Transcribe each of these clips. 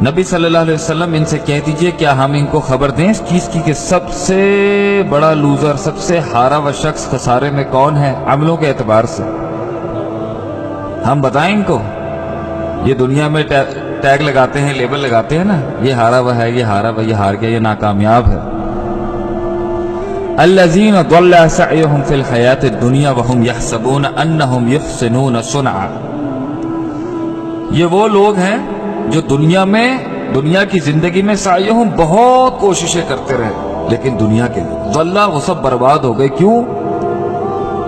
نبی صلی اللہ علیہ وسلم ان سے کہہ دیجئے کیا ہم ان کو خبر دیں اس چیز کی کہ سب سے بڑا لوزر، سب سے ہارا ہوا شخص خسارے میں کون ہے عملوں کے اعتبار سے؟ ہم بتائیں ان کو؟ یہ دنیا میں ٹیگ لگاتے ہیں، لیبل لگاتے ہیں نا، یہ ہارا ہوا ہے، یہ ہارا ہوا، یہ ہار گیا، یہ ناکامیاب ہے۔ الذین ضل سعیہم فی الحیات الدنیا وہم یحسبون انہم یحسنون صنعا، یہ وہ لوگ ہیں جو دنیا کی زندگی میں سعیہم بہت کوششیں کرتے رہے، لیکن دنیا کے لیے ضل، وہ سب برباد ہو گئے۔ کیوں؟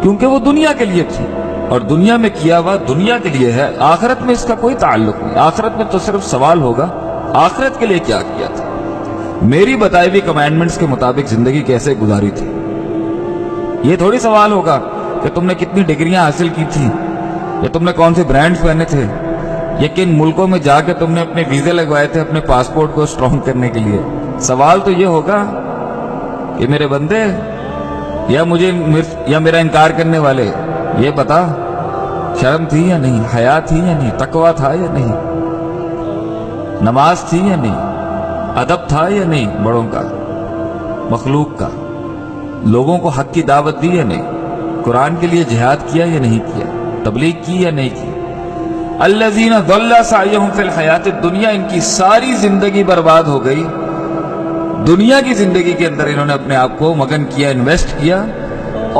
کیونکہ وہ دنیا کے لیے تھی، اور دنیا میں کیا ہوا دنیا کے لیے ہے، آخرت میں اس کا کوئی تعلق نہیں۔ آخرت میں تو صرف سوال ہوگا آخرت کے لیے کیا کیا تھا، میری بتائی ہوئی کمانڈمنٹس کے مطابق زندگی کیسے گزاری تھی۔ یہ تھوڑی سوال ہوگا کہ تم نے کتنی ڈگریاں حاصل کی تھی، یا تم نے کون سے برانڈز پہنے تھے، یا کن ملکوں میں جا کے تم نے اپنے ویزے لگوائے تھے اپنے پاسپورٹ کو اسٹرانگ کرنے کے لیے۔ سوال تو یہ ہوگا کہ میرے بندے یا میرا انکار کرنے والے، یہ بتا شرم تھی یا نہیں، حیا تھی یا نہیں، تقویٰ تھا یا نہیں، نماز تھی یا نہیں، ادب تھا یا نہیں، بڑوں کا، مخلوق کا، لوگوں کو حق کی دعوت دی یا نہیں، قرآن کے لیے جہاد کیا یا نہیں کیا، تبلیغ کی یا نہیں کی۔ الذین ضل سعیہم فی الحیات الدنیا، ان کی ساری زندگی برباد ہو گئی، دنیا کی زندگی کے اندر انہوں نے اپنے آپ کو مگن کیا، انویسٹ کیا،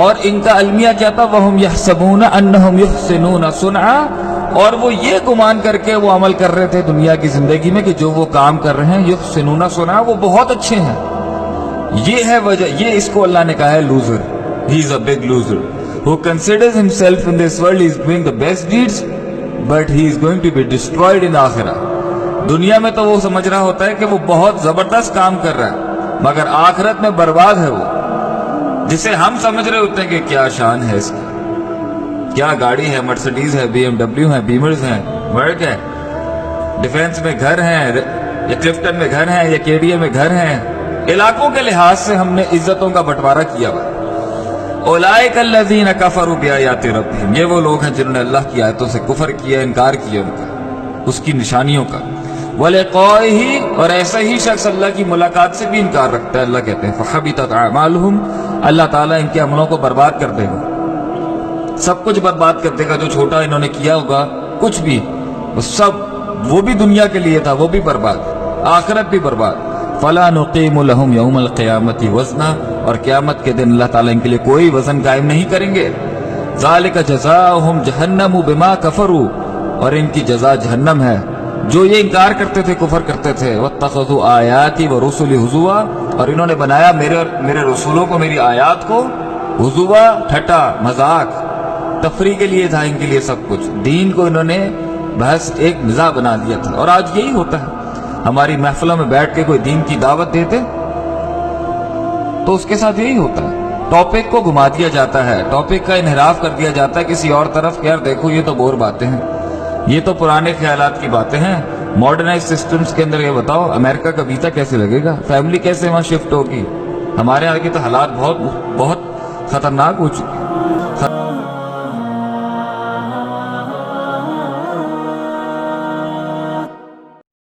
اور ان کا المیہ کیا تھا؟ وَهُمْ يَحْسَبُونَ أَنَّهُمْ يُحْسِنُونَ صُنْعًا، اور وہ یہ گمان کر کے وہ عمل کر رہے تھے دنیا کی زندگی میں کہ جو وہ کام کر رہے ہیں يُحْسِنُونَ صُنْعًا، وہ بہت اچھے ہیں۔ یہ ہے وجہ، یہ اس کو اللہ نے کہا ہے loser, he is a big loser who considers himself in this world he is doing the best deeds but he is going to be destroyed in آخرہ۔ دنیا میں تو وہ سمجھ رہا ہوتا ہے کہ وہ بہت زبردست کام کر رہا ہے، مگر آخرت میں برباد ہے وہ، جسے ہم سمجھ رہے ہوتے ہیں کہ کیا شان ہے اس کی، کیا گاڑی ہے، مرسڈیز ہے، بی ایم ڈبلیو ہے، بیمرز ہیں، ورک ہے، ڈیفینس میں گھر ہیں، یا کلفٹن میں گھر ہیں، یا کے ڈی اے میں گھر ہیں، علاقوں کے لحاظ سے ہم نے عزتوں کا بٹوارہ کیا ہوا۔ اولئک الذین کفروا بآیات ربہم، یہ وہ لوگ ہیں جنہوں نے اللہ کی آیتوں سے کفر کیا، انکار کیا ان کا، اس کی نشانیوں کا، ولقائہ، اور ایسا ہی شخص اللہ کی ملاقات سے بھی انکار رکھتا ہے۔ اللہ کہتے ہیں فحبطت اعمالہم، اللہ تعالیٰ ان کے عملوں کو برباد کر دے گا، سب کچھ برباد کر دے گا، جو چھوٹا انہوں نے کیا ہوگا کچھ بھی، وہ سب، وہ بھی دنیا کے لیے تھا، وہ بھی برباد، آخرت بھی برباد۔ فلا نقیم لہم یوم القیامت وزنا، اور قیامت کے دن اللہ تعالیٰ ان کے لیے کوئی وزن قائم نہیں کریں گے۔ ذالک جزاؤہم جہنم بما کفروا، اور ان کی جزا جہنم ہے جو یہ انکار کرتے تھے، کفر کرتے تھے۔ واتخذوا آیاتی ورسلی ہزوا، اور انہوں نے بنایا میرے رسولوں کو، میری آیات کو ہزوا، ٹھٹا، مذاق، تفریح کے لیے تھا ان کے لیے سب کچھ، دین کو انہوں نے بحث ایک مزاح بنا دیا تھا۔ اور آج یہی ہوتا ہے، ہماری محفلوں میں بیٹھ کے کوئی دین کی دعوت دیتے تو اس کے ساتھ یہی ہوتا ہے، ٹاپک کو گھما دیا جاتا ہے، ٹاپک کا انحراف کر دیا جاتا ہے کسی اور طرف کہ یار دیکھو یہ تو بور باتیں ہیں، یہ تو پرانے خیالات کی باتیں ہیں، ماڈرنائز سسٹمز کے اندر یہ بتاؤ امریکہ کا ویزا کیسے لگے گا، فیملی کیسے وہاں شفٹ ہوگی، ہمارے یہاں کے تو حالات بہت خطرناک ہو چکے ہیں۔